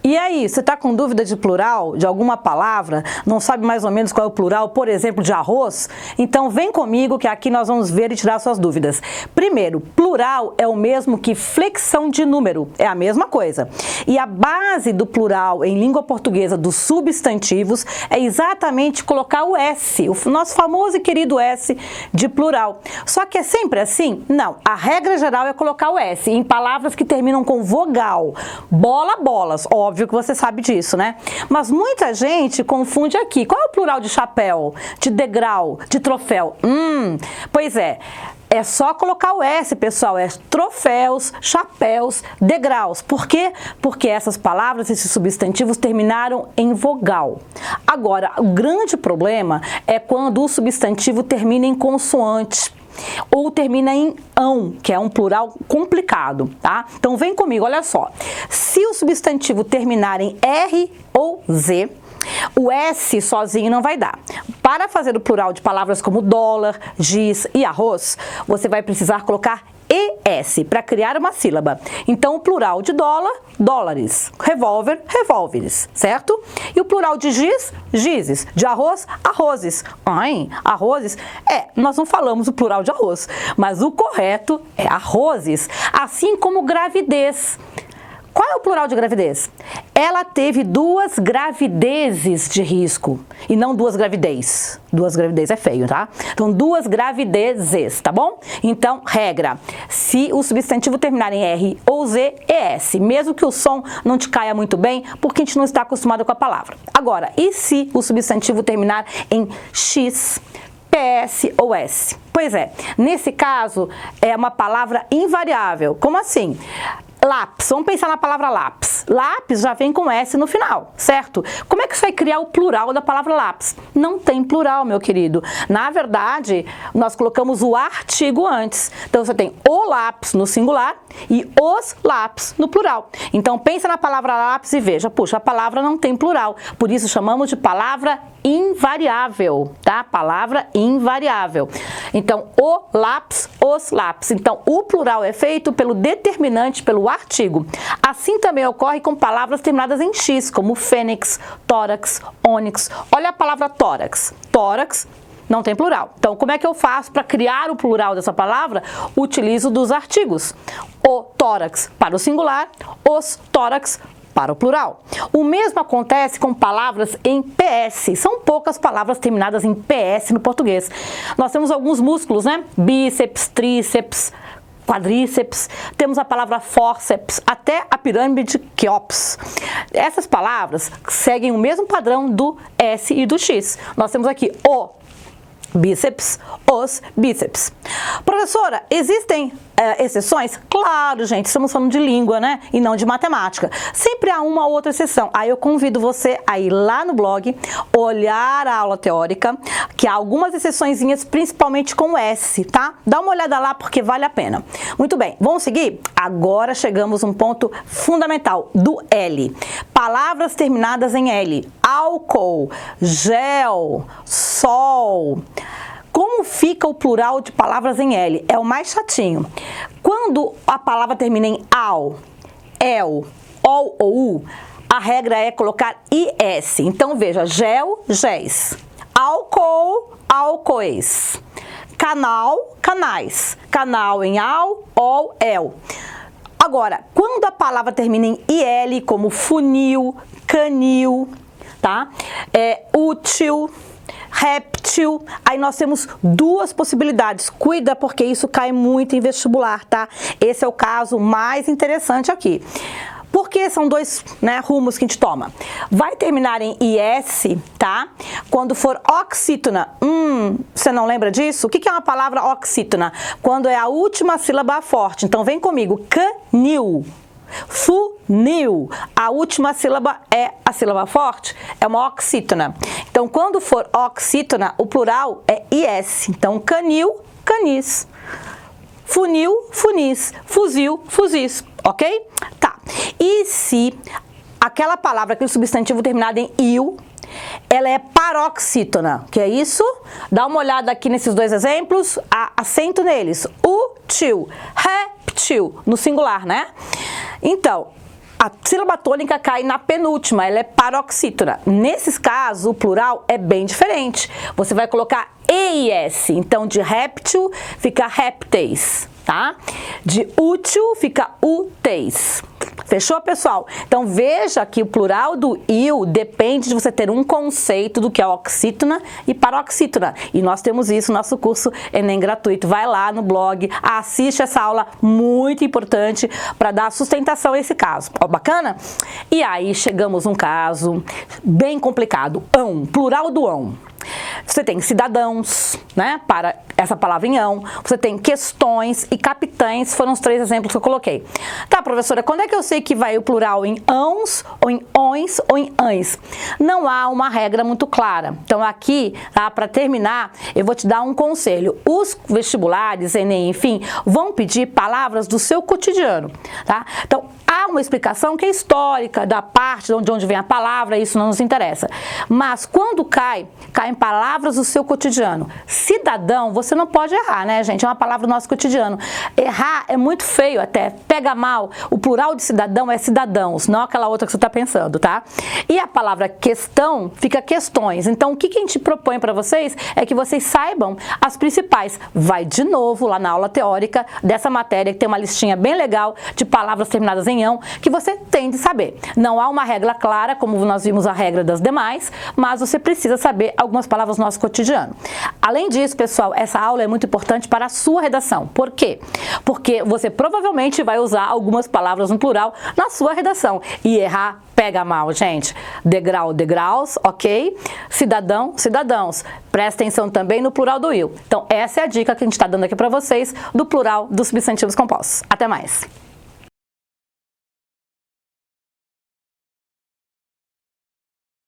E aí, você está com dúvida de plural de alguma palavra? Não sabe mais ou menos qual é o plural, por exemplo, de arroz? Então vem comigo que aqui nós vamos ver e tirar suas dúvidas. Primeiro, plural é o mesmo que flexão de número, é a mesma coisa. E a base do plural em língua portuguesa dos substantivos é exatamente colocar o S, o nosso famoso e querido S de plural. Só que é sempre assim? Não, a regra geral é colocar o S em palavras que terminam com vogal. Bola, bolas, óbvio que você sabe disso, né? Mas muita gente confunde aqui. Qual é o plural de chapéu, de degrau, de troféu? Pois é. É só colocar o S, pessoal, é troféus, chapéus, degraus. Por quê? Porque essas palavras, esses substantivos terminaram em vogal. Agora, o grande problema é quando o substantivo termina em consoante ou termina em ão, que é um plural complicado, tá? Então vem comigo, olha só. Se o substantivo terminar em R ou Z, o S sozinho não vai dar. Para fazer o plural de palavras como dólar, giz e arroz, você vai precisar colocar ES para criar uma sílaba. Então, o plural de dólar, dólares, revólver, revólveres, certo? E o plural de giz, gizes, de arroz, arrozes. Arrozes? Nós não falamos o plural de arroz, mas o correto é arrozes, assim como gravidez. Qual é o plural de gravidez? Ela teve 2 gravidezes de risco e não 2 gravidez. 2 gravidez é feio, tá? Então, 2 gravidezes, tá bom? Então, regra, se o substantivo terminar em R ou Z, é S, mesmo que o som não te caia muito bem, porque a gente não está acostumado com a palavra. Agora, e se o substantivo terminar em X, PS ou S? Pois é, nesse caso, é uma palavra invariável. Como assim? Lápis, vamos pensar na palavra lápis. Lápis já vem com S no final, certo? Como é que você vai criar o plural da palavra lápis? Não tem plural, meu querido. Na verdade, nós colocamos o artigo antes. Então, você tem o lápis no singular e os lápis no plural. Então, pensa na palavra lápis e veja, puxa, a palavra não tem plural. Por isso, chamamos de palavra invariável, tá? Palavra invariável. Então, o lápis, os lápis. Então, o plural é feito pelo determinante, pelo artigo. Assim também ocorre com palavras terminadas em X, como fênix, tórax, ônix. Olha a palavra tórax. Tórax não tem plural. Então, como é que eu faço para criar o plural dessa palavra? Utilizo dos artigos. O tórax para o singular, os tórax para o plural. O mesmo acontece com palavras em PS. São poucas palavras terminadas em PS no português. Nós temos alguns músculos, né? Bíceps, tríceps, quadríceps, temos a palavra fórceps, até a pirâmide de Quéops. Essas palavras seguem o mesmo padrão do S e do X. Nós temos aqui o bíceps, os bíceps. Professora, existem exceções? Claro, gente, estamos falando de língua, né? E não de matemática. Sempre há uma ou outra exceção. Aí eu convido você a ir lá no blog, olhar a aula teórica, que há algumas exceçõezinhas, principalmente com S, tá? Dá uma olhada lá porque vale a pena. Muito bem, vamos seguir? Agora chegamos a um ponto fundamental, do L. Palavras terminadas em L. Álcool, gel, sol. Como fica o plural de palavras em L? É o mais chatinho. Quando a palavra termina em al, el, ol ou u, a regra é colocar IS. Então, veja, gel, géis. Álcool, álcois. Canal, canais. Canal em al, ol, el. Agora, quando a palavra termina em IL, como funil, canil, tá? Útil, réptil, aí nós temos 2 possibilidades. Cuida, porque isso cai muito em vestibular, tá? Esse é o caso mais interessante aqui. Porque são 2, né, rumos que a gente toma. Vai terminar em IS, tá? Quando for oxítona. Você não lembra disso? O que é uma palavra oxítona? Quando é a última sílaba forte. Então, vem comigo. Canil. Funil. A última sílaba é a sílaba forte, é uma oxítona. Então, quando for oxítona, o plural é IS. Então, canil, canis. Funil, funis. Fuzil, fuzis. Ok? Tá. E se aquela palavra, aquele substantivo terminado em il, ela é paroxítona, que é isso? Dá uma olhada aqui nesses 2 exemplos, acento neles. Útil, réptil, no singular, né? Então, A sílaba tônica cai na penúltima, ela é paroxítona. Nesses casos, o plural é bem diferente. Você vai colocar E e S. Então, de réptil fica répteis, tá? De útil fica úteis. Fechou, pessoal? Então, veja que o plural do il depende de você ter um conceito do que é oxítona e paroxítona. E nós temos isso no nosso curso Enem gratuito. Vai lá no blog, assiste essa aula muito importante para dar sustentação a esse caso. Ó, bacana? E aí, chegamos num caso bem complicado. Ão, plural do ão. Você tem cidadãos, né, para essa palavra em ão, você tem questões e capitães, foram os 3 exemplos que eu coloquei. Tá, professora, quando é que eu sei que vai o plural em ãos, ou em ões, ou em ães? Não há uma regra muito clara. Então aqui, tá, para terminar, eu vou te dar um conselho. Os vestibulares, Enem, enfim, vão pedir palavras do seu cotidiano, tá? Então, há uma explicação que é histórica da parte de onde vem a palavra, isso não nos interessa. Mas quando caem palavras do seu cotidiano. Cidadão, você não pode errar, né, gente? É uma palavra do nosso cotidiano. Errar é muito feio até, pega mal. O plural de cidadão é cidadãos, não aquela outra que você está pensando, tá? E a palavra questão fica questões. Então, o que a gente propõe para vocês é que vocês saibam as principais. Vai de novo lá na aula teórica dessa matéria, que tem uma listinha bem legal de palavras terminadas em ão, que você tem de saber. Não há uma regra clara, como nós vimos a regra das demais, mas você precisa saber algumas palavras do nosso cotidiano. Além disso, pessoal, essa aula é muito importante para a sua redação. Por quê? Porque você provavelmente vai usar algumas palavras no plural na sua redação. E errar pega mal, gente. Degrau, degraus, ok? Cidadão, cidadãos. Presta atenção também no plural do il. Então, essa é a dica que a gente está dando aqui para vocês do plural dos substantivos compostos. Até mais!